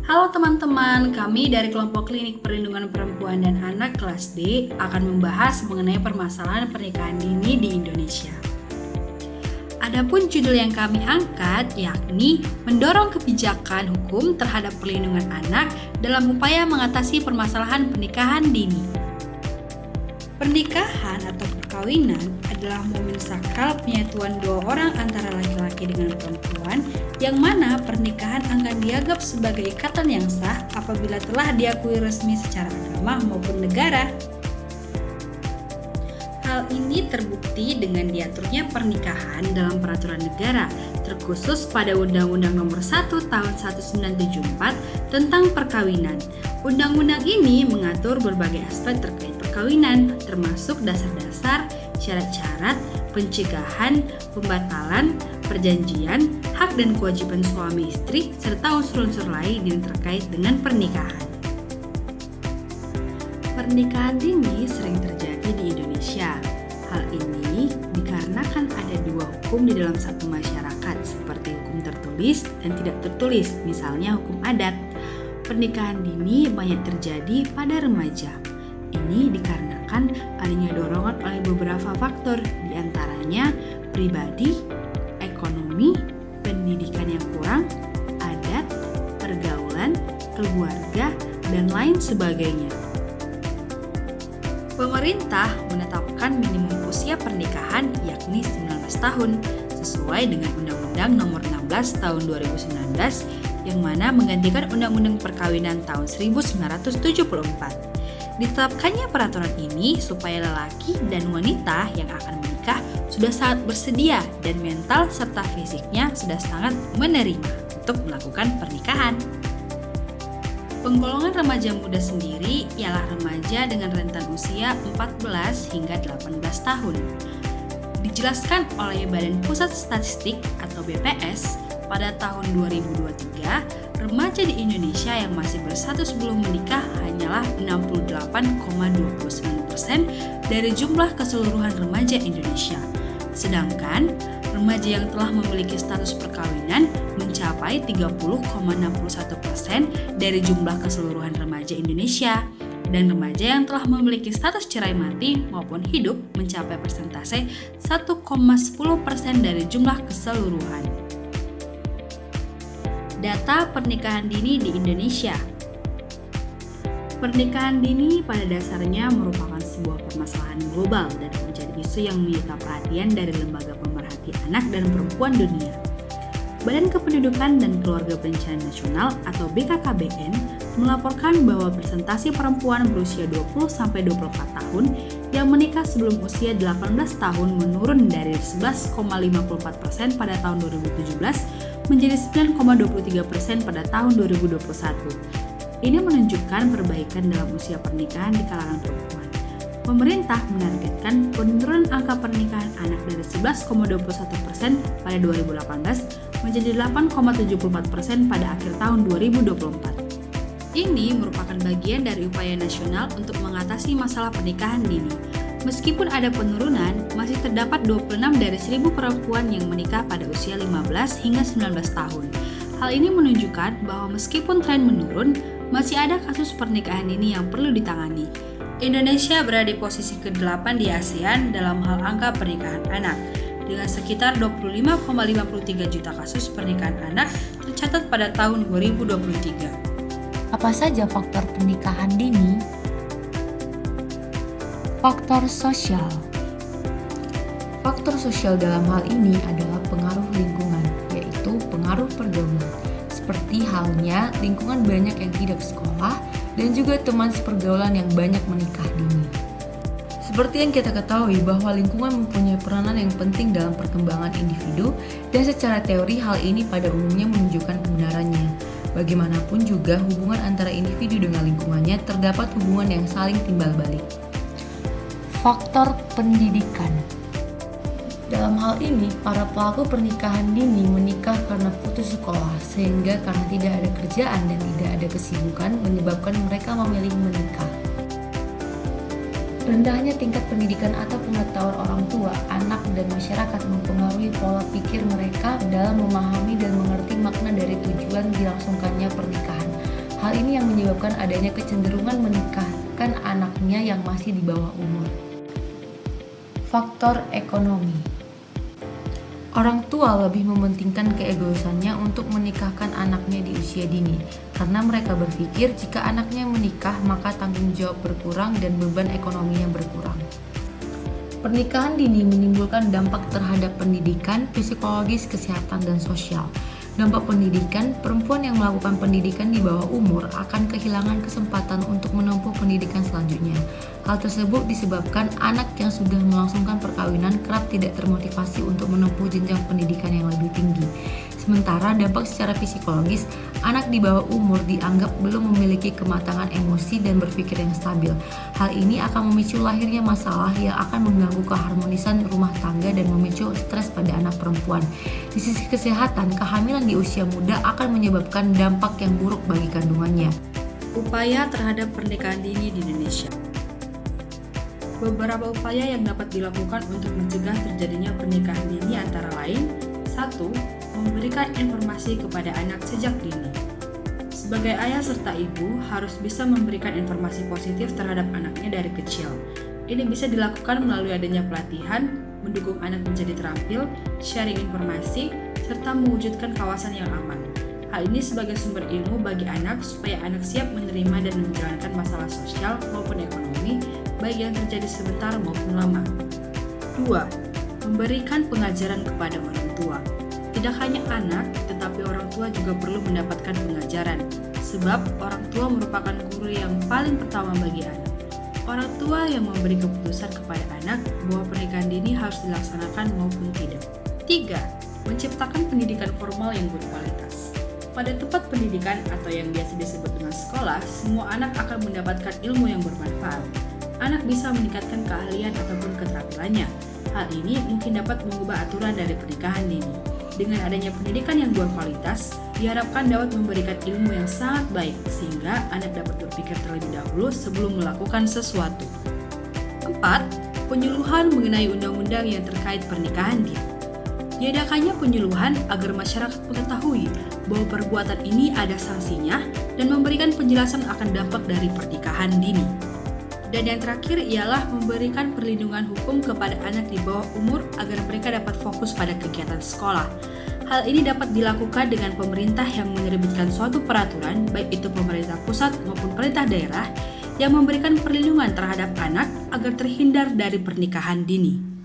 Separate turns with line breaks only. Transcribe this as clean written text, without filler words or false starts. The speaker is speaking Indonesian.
Halo teman-teman, kami dari kelompok klinik perlindungan perempuan dan anak kelas D akan membahas mengenai permasalahan pernikahan dini di Indonesia. Adapun judul yang kami angkat yakni mendorong kebijakan hukum terhadap perlindungan anak dalam upaya mengatasi permasalahan pernikahan dini. Pernikahan atau perkawinan adalah momen sakral penyatuan dua orang antara laki-laki dengan perempuan yang mana pernikahan akan dianggap sebagai ikatan yang sah apabila telah diakui resmi secara agama maupun negara. Hal ini terbukti dengan diaturnya pernikahan dalam peraturan negara, terkhusus pada Undang-Undang Nomor 1 Tahun 1974 tentang perkawinan. Undang-undang ini mengatur berbagai aspek terkait perkawinan, termasuk dasar-dasar, syarat-syarat, pencegahan, pembatalan, perjanjian, hak dan kewajiban suami istri, serta unsur-unsur lain yang terkait dengan pernikahan. Pernikahan dini sering terjadi di Indonesia. Hal ini dikarenakan ada dua hukum di dalam satu masyarakat, seperti hukum tertulis dan tidak tertulis, misalnya hukum adat. Pernikahan dini banyak terjadi pada remaja. Ini dikarenakan adanya dorongan oleh beberapa faktor, diantaranya pribadi, ekonomi, pendidikan yang kurang, adat, pergaulan, keluarga, dan lain sebagainya. Pemerintah menetapkan minimum usia pernikahan yakni 19 tahun sesuai dengan Undang-Undang Nomor 16 Tahun 2019 yang mana menggantikan Undang-Undang Perkawinan tahun 1974. Ditetapkannya peraturan ini supaya lelaki dan wanita yang akan menikah sudah sangat bersedia dan mental serta fisiknya sudah sangat menerima untuk melakukan pernikahan. Penggolongan remaja muda sendiri ialah remaja dengan rentan usia 14 hingga 18 tahun. Dijelaskan oleh Badan Pusat Statistik atau BPS, pada tahun 2023, remaja di Indonesia yang masih berstatus belum menikah hanyalah 68,29% dari jumlah keseluruhan remaja Indonesia. Sedangkan remaja yang telah memiliki status perkawinan mencapai 30,61% dari jumlah keseluruhan remaja Indonesia, dan remaja yang telah memiliki status cerai mati maupun hidup mencapai persentase 1,10% dari jumlah keseluruhan. Data pernikahan dini di Indonesia. Pernikahan dini pada dasarnya merupakan sebuah permasalahan global dan menjadi isu yang menyita perhatian dari lembaga pemerhati anak dan perempuan dunia. Badan Kependudukan dan Keluarga Berencana Nasional atau BKKBN melaporkan bahwa persentase perempuan berusia 20-24 tahun yang menikah sebelum usia 18 tahun menurun dari 11,54% pada tahun 2017 menjadi 9,23% pada tahun 2021. Ini menunjukkan perbaikan dalam usia pernikahan di kalangan perempuan. Pemerintah menargetkan penurunan angka pernikahan anak dari 11,21% pada 2018 menjadi 8,74% pada akhir tahun 2024. Ini merupakan bagian dari upaya nasional untuk mengatasi masalah pernikahan dini. Meskipun ada penurunan, masih terdapat 26 dari 1.000 perempuan yang menikah pada usia 15 hingga 19 tahun. Hal ini menunjukkan bahwa meskipun tren menurun, masih ada kasus pernikahan dini yang perlu ditangani. Indonesia berada di posisi ke-8 di ASEAN dalam hal angka pernikahan anak, dengan sekitar 25,53 juta kasus pernikahan anak tercatat pada tahun 2023.
Apa saja faktor pernikahan dini? Faktor sosial. Faktor sosial dalam hal ini adalah pengaruh lingkungan, yaitu pengaruh pergaulan. Seperti halnya lingkungan banyak yang tidak sekolah dan juga teman sepergaulan yang banyak menikah dini. Seperti yang kita ketahui bahwa lingkungan mempunyai peranan yang penting dalam perkembangan individu dan secara teori hal ini pada umumnya menunjukkan kebenarannya. Bagaimanapun juga hubungan antara individu dengan lingkungannya terdapat hubungan yang saling timbal balik. Faktor pendidikan. Dalam hal ini, para pelaku pernikahan dini menikah karena putus sekolah, sehingga karena tidak ada kerjaan dan tidak ada kesibukan menyebabkan mereka memilih menikah. Rendahnya tingkat pendidikan atau pengetahuan orang tua, anak, dan masyarakat mempengaruhi pola pikir mereka dalam memahami dan mengerti makna dari tujuan dilangsungkannya pernikahan. Hal ini yang menyebabkan adanya kecenderungan menikahkan anaknya yang masih di bawah umur. Faktor ekonomi. Orang tua lebih mementingkan keegoisannya untuk menikahkan anaknya di usia dini, karena mereka berpikir jika anaknya menikah maka tanggung jawab berkurang dan beban ekonominya berkurang. Pernikahan dini menimbulkan dampak terhadap pendidikan, psikologis, kesehatan, dan sosial. Dampak pendidikan, perempuan yang melakukan pendidikan di bawah umur akan kehilangan kesempatan untuk menempuh pendidikan selanjutnya. Hal tersebut disebabkan anak yang sudah melangsungkan perkawinan kerap tidak termotivasi untuk menempuh jenjang pendidikan yang lebih tinggi. Sementara dampak secara psikologis, anak di bawah umur dianggap belum memiliki kematangan emosi dan berpikir yang stabil. Hal ini akan memicu lahirnya masalah yang akan mengganggu keharmonisan rumah tangga dan memicu stres pada anak perempuan. Di sisi kesehatan, kehamilan di usia muda akan menyebabkan dampak yang buruk bagi kandungannya.
Upaya terhadap pernikahan dini di Indonesia. Beberapa upaya yang dapat dilakukan untuk mencegah terjadinya pernikahan dini antara lain: 1. Memberikan informasi kepada anak sejak dini. Sebagai ayah serta ibu harus bisa memberikan informasi positif terhadap anaknya dari kecil. Ini bisa dilakukan melalui adanya pelatihan, mendukung anak menjadi terampil, sharing informasi, serta mewujudkan kawasan yang aman. Hal ini sebagai sumber ilmu bagi anak supaya anak siap menerima dan menjalankan masalah sosial maupun ekonomi, baik yang terjadi sebentar maupun lama. 2. Memberikan pengajaran kepada orang tua. Tidak hanya anak, tetapi orang tua juga perlu mendapatkan pengajaran, sebab orang tua merupakan guru yang paling pertama bagi anak. Orang tua yang memberi keputusan kepada anak bahwa pernikahan dini harus dilaksanakan maupun tidak. 3. Menciptakan pendidikan formal yang berkualitas. Pada tempat pendidikan atau yang biasa disebut dengan sekolah, semua anak akan mendapatkan ilmu yang bermanfaat. Anak bisa meningkatkan keahlian ataupun keterampilannya. Hal ini mungkin dapat mengubah aturan dari pernikahan dini. Dengan adanya pendidikan yang berkualitas, diharapkan dapat memberikan ilmu yang sangat baik sehingga anak dapat berpikir terlebih dahulu sebelum melakukan sesuatu. 4. Penyuluhan mengenai undang-undang yang terkait pernikahan dini. Diadakannya penyuluhan agar masyarakat mengetahui bahwa perbuatan ini ada sanksinya dan memberikan penjelasan akan dampak dari pernikahan dini. Dan yang terakhir ialah memberikan perlindungan hukum kepada anak di bawah umur agar mereka dapat fokus pada kegiatan sekolah. Hal ini dapat dilakukan dengan pemerintah yang menerbitkan suatu peraturan, baik itu pemerintah pusat maupun pemerintah daerah, yang memberikan perlindungan terhadap anak agar terhindar dari pernikahan dini.